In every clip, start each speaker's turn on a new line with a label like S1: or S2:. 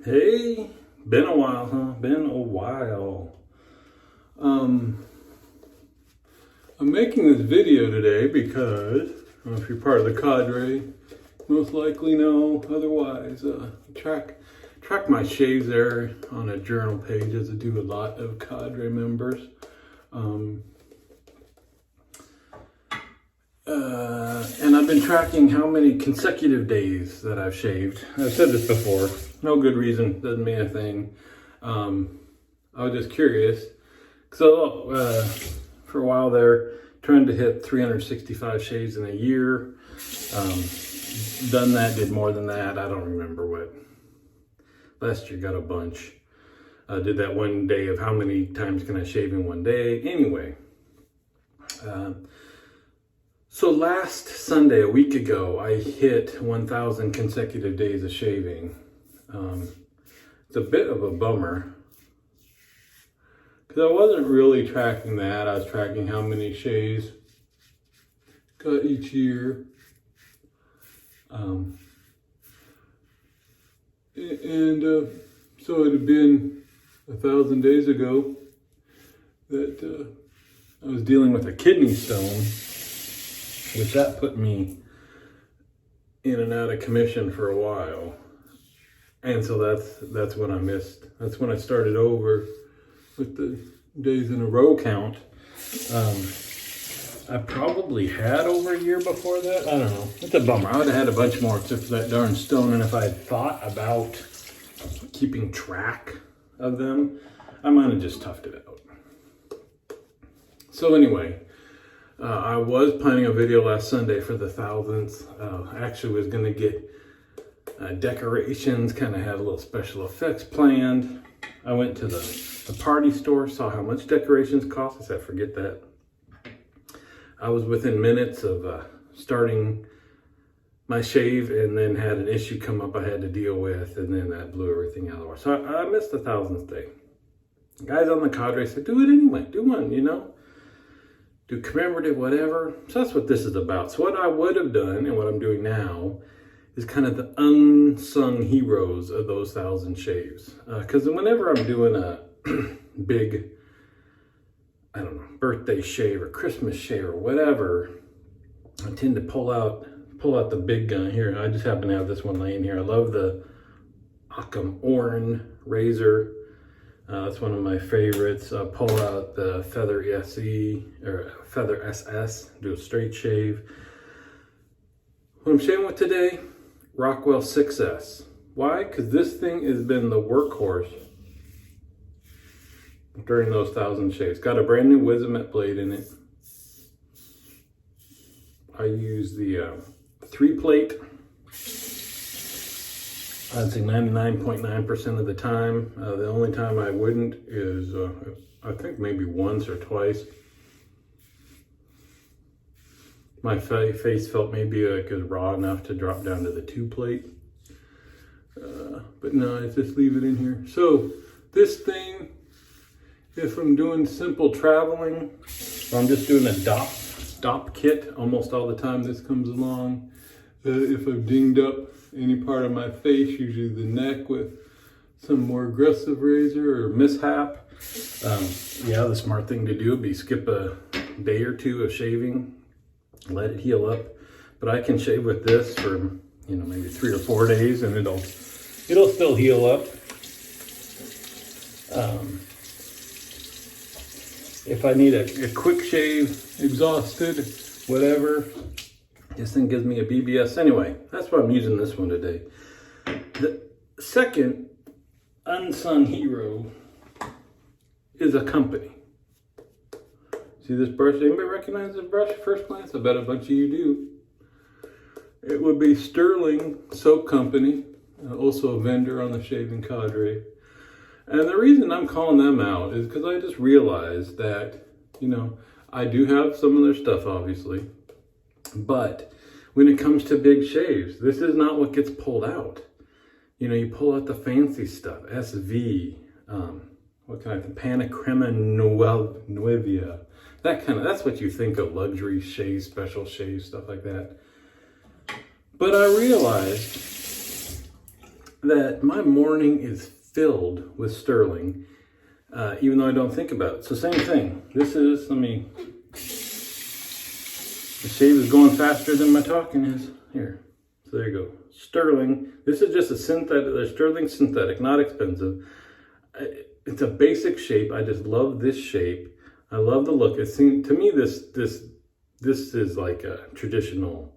S1: Hey, been a while, huh? Been a while. Um, I'm making this video today because, I don't know if you're part of the cadre, most likely know, otherwise, track my shaves there on a journal page as I do a lot of cadre members. And I've been tracking how many consecutive days that I've shaved. I've said this before, no good reason, doesn't mean a thing. I was just curious. So for a while there, trying to hit 365 shaves in a year. Done that, did more than that. I don't remember what. Last year got a bunch. Did that one day of how many times can I shave in one day. Anyway. So last Sunday, a week ago, I hit 1,000 consecutive days of shaving. It's a bit of a bummer because I wasn't really tracking that. I was tracking how many shaves got each year. So it had been 1,000 days ago that I was dealing with a kidney stone, which that put me in and out of commission for a while. And so that's when I missed. That's when I started over with the days in a row count. I probably had over a year before that. I don't know. It's a bummer. I would have had a bunch more except for that darn stone. And if I had thought about keeping track of them, I might have just toughed it out. So anyway, I was planning a video last Sunday for the 1,000th. I actually was going to get decorations, kind of had a little special effects planned. I went to the party store, saw how much decorations cost. I said, forget that. I was within minutes of starting my shave and then had an issue come up I had to deal with, and then that blew everything out of the water. So I missed the 1,000th day. Guys on the cadre said, do it anyway. Do one, do commemorative, whatever. So that's what this is about. So what I would have done and what I'm doing now is kind of the unsung heroes of those 1,000 shaves. Because whenever I'm doing a big, birthday shave or Christmas shave or whatever, I tend to pull out the big gun here. I just happen to have this one laying here. I love the Occam Orin razor. That's one of my favorites. Pull out the Feather SE or Feather SS, do a straight shave. What I'm shaving with today, Rockwell 6S. Why? Because this thing has been the workhorse during those 1,000 shaves. Got a brand new Wizamet blade in it. I use the 3-plate. I'd say 99.9% of the time. The only time I wouldn't is, I think maybe once or twice. My face felt maybe like it was raw enough to drop down to the 2-plate. But no, I just leave it in here. So this thing, if I'm doing simple traveling, or I'm just doing a DOP kit, almost all the time this comes along. If I've dinged up any part of my face, usually the neck with some more aggressive razor or mishap, the smart thing to do would be skip a day or two of shaving, let it heal up. But I can shave with this for maybe 3 or 4 days and it'll still heal up. If I need a quick shave, exhausted, whatever, this thing gives me a BBS. Anyway, that's why I'm using this one today. The second unsung hero is a company. See this brush? Anybody recognize this brush at first glance? I bet a bunch of you do. It would be Sterling Soap Company, also a vendor on the Shaving Cadre. And the reason I'm calling them out is because I just realized that, I do have some of their stuff, obviously. But when it comes to big shaves, this is not what gets pulled out. You pull out the fancy stuff, SV, Pana Crema Nueva. That's what you think of, luxury shave, special shave, stuff like that. But I realized that my morning is filled with Sterling, even though I don't think about it. So same thing. This is, the shave is going faster than my talking is. Here, so there you go. Sterling. This is just a synthetic, the Sterling synthetic, not expensive. It's a basic shape. I just love this shape. I love the look. It seems to me this is like a traditional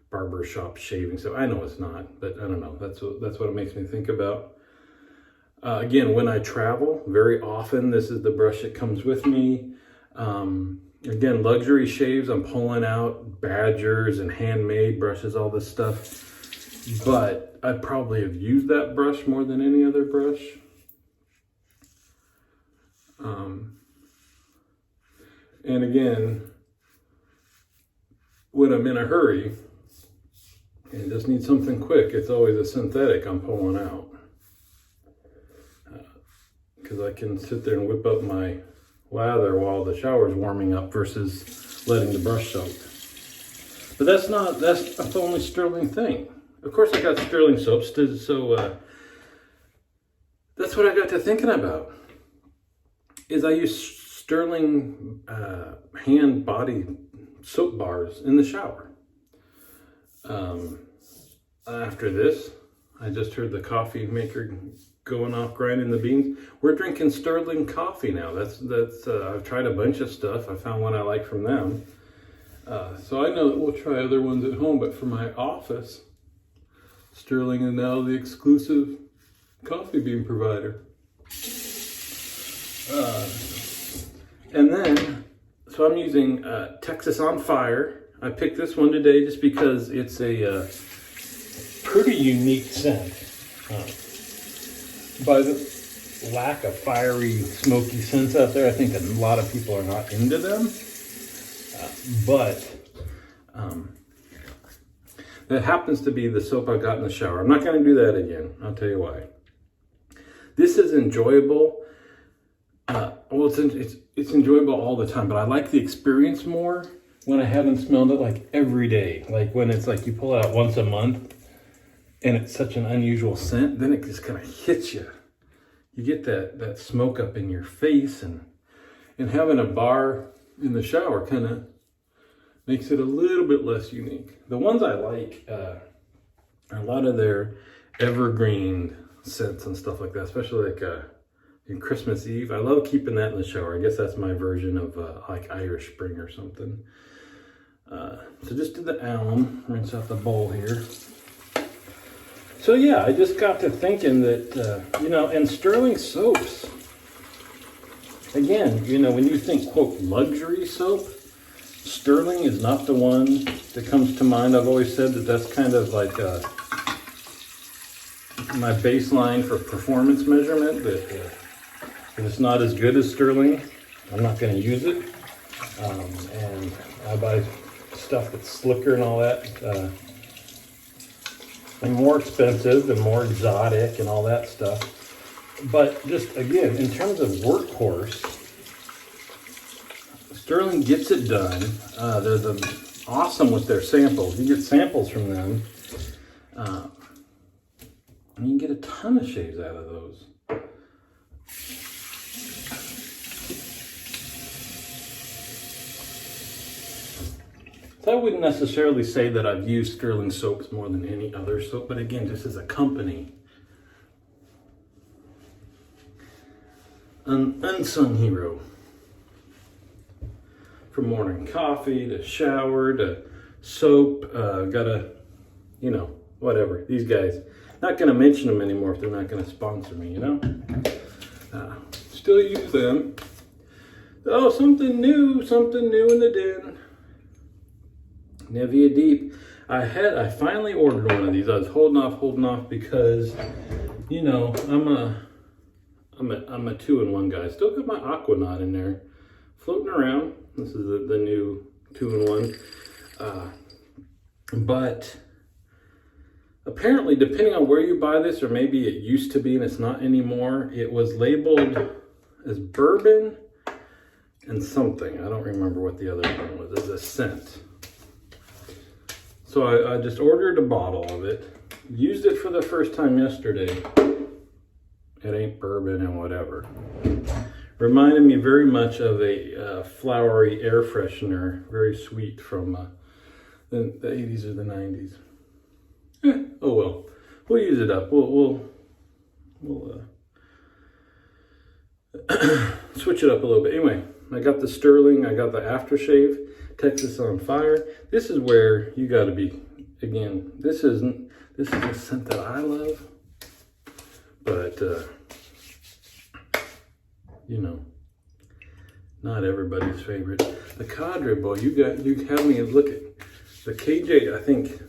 S1: barber shop shaving. So I know it's not, but I don't know. That's what it makes me think about. Again, when I travel, very often this is the brush that comes with me. Again, luxury shaves. I'm pulling out Badgers and handmade brushes, all this stuff. But I probably have used that brush more than any other brush. And again, when I'm in a hurry and just need something quick, it's always a synthetic I'm pulling out. Because I can sit there and whip up my lather while the shower's warming up versus letting the brush soak. But that's the only Sterling thing. Of course, I got Sterling soaps, so that's what I got to thinking about. Is I use Sterling hand body soap bars in the shower. After this, I just heard the coffee maker going off grinding the beans. We're drinking Sterling coffee now. That's I've tried a bunch of stuff. I found one I like from them. So I know that we'll try other ones at home, but for my office, Sterling is now the exclusive coffee bean provider. And then, so I'm using Texas on Fire. I picked this one today just because it's a pretty unique scent. By the lack of fiery, smoky scents out there, I think a lot of people are not into them. But that happens to be the soap I got in the shower. I'm not going to do that again. I'll tell you why. This is enjoyable. Well, it's enjoyable all the time, but I like the experience more when I haven't smelled it like every day. Like when it's like you pull it out once a month and it's such an unusual scent, then it just kind of hits you. You get that smoke up in your face, and having a bar in the shower kind of makes it a little bit less unique. The ones I like are a lot of their evergreen scents and stuff like that, especially like in Christmas Eve. I love keeping that in the shower. I guess that's my version of like Irish Spring or something. So just do the alum, rinse out the bowl here. So yeah, I just got to thinking that, and Sterling soaps, again, when you think, quote, luxury soap, Sterling is not the one that comes to mind. I've always said that that's kind of like my baseline for performance measurement, that if it's not as good as Sterling, I'm not going to use it. And I buy stuff that's slicker and all that, and more expensive and more exotic and all that stuff. But just again, in terms of workhorse, Sterling gets it done. They're awesome with their samples. You get samples from them, and you can get a ton of shaves out of those. So I wouldn't necessarily say that I've used Sterling soaps more than any other soap, but again, just as a company, an unsung hero. From morning coffee to shower to soap, whatever. These guys, not going to mention them anymore if they're not going to sponsor me, Still use them. Oh, something new in the den. Nivea Deep. I finally ordered one of these. I was holding off because, I'm a 2-in-1 guy. Still got my Aquanaut in there, floating around. This is the new 2-in-1. But apparently, depending on where you buy this, or maybe it used to be and it's not anymore, it was labeled as bourbon and something. I don't remember what the other one was. It's a scent. So I just ordered a bottle of it, used it for the first time yesterday. It ain't bourbon and whatever. Reminded me very much of a flowery air freshener, very sweet from the 80s or the 90s. Oh well, we'll use it up. We'll switch it up a little bit. Anyway, I got the Sterling, I got the aftershave, Texas on Fire. This is where you got to be. Again, this is a scent that I love, but you know, not everybody's favorite. The Cadre, boy, you have me look at the KJ. I think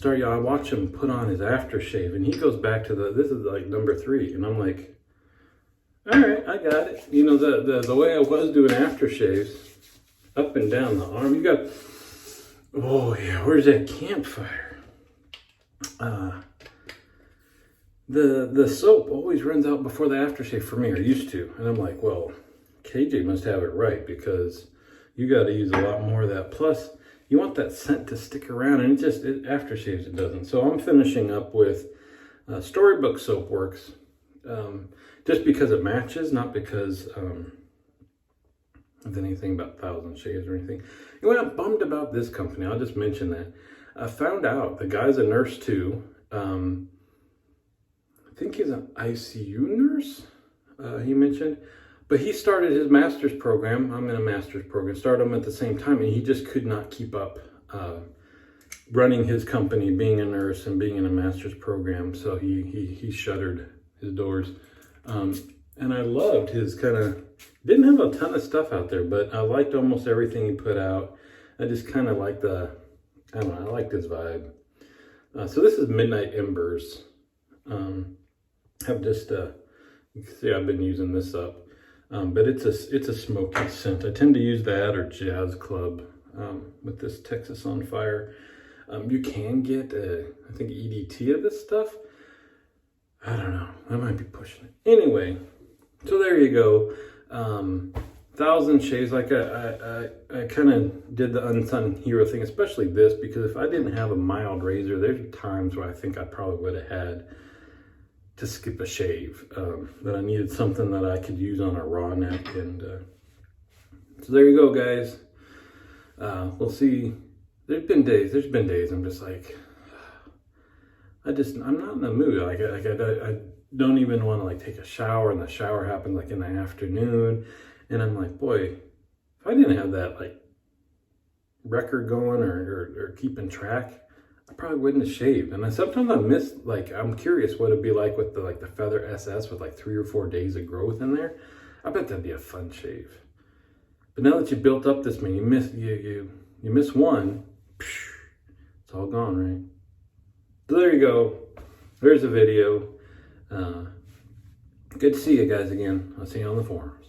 S1: I watch him put on his aftershave, and he goes back to this is like number 3, and I'm like, all right, I got it. You know, the way I was doing aftershaves, up and down the arm. You got, oh yeah, where's that campfire? The soap always runs out before the aftershave for me, or used to. And I'm like, well, KJ must have it right, because you got to use a lot more of that. Plus, you want that scent to stick around, and it aftershaves it doesn't. So I'm finishing up with Storybook Soap Works, just because it matches, not because of anything about Thousand Shades or anything. You know what I'm bummed about this company? I'll just mention that. I found out the guy's a nurse too. I think he's an ICU nurse, he mentioned. But he started his master's program. I'm in a master's program. Started them at the same time, and he just could not keep up running his company, being a nurse and being in a master's program. So he shuttered his doors. And I loved his didn't have a ton of stuff out there, but I liked almost everything he put out. I just kind of liked I liked his vibe. So this is Midnight Embers. I've just, you can see I've been using this up. But it's a smoky scent. I tend to use that or Jazz Club with this Texas on Fire. You can get, I think, EDT of this stuff. I don't know. I might be pushing it. Anyway, so there you go. Thousand Shades. Like I kind of did the unsung hero thing, especially this, because if I didn't have a mild razor, there's times where I think I probably would have had to skip a shave, that I needed something that I could use on a raw neck. And so there you go, guys. We'll see. There's been days I'm just like, I'm not in the mood. I don't even want to take a shower, and the shower happens in the afternoon. And I'm like, boy, if I didn't have that record going or keeping track, I probably wouldn't have shaved. And sometimes I miss, I'm curious what it'd be like with the Feather SS with 3 or 4 days of growth in there. I bet that'd be a fun shave. But now that you built up this many, you miss one, it's all gone, right? So there you go. There's the video. Good to see you guys again. I'll see you on the forums.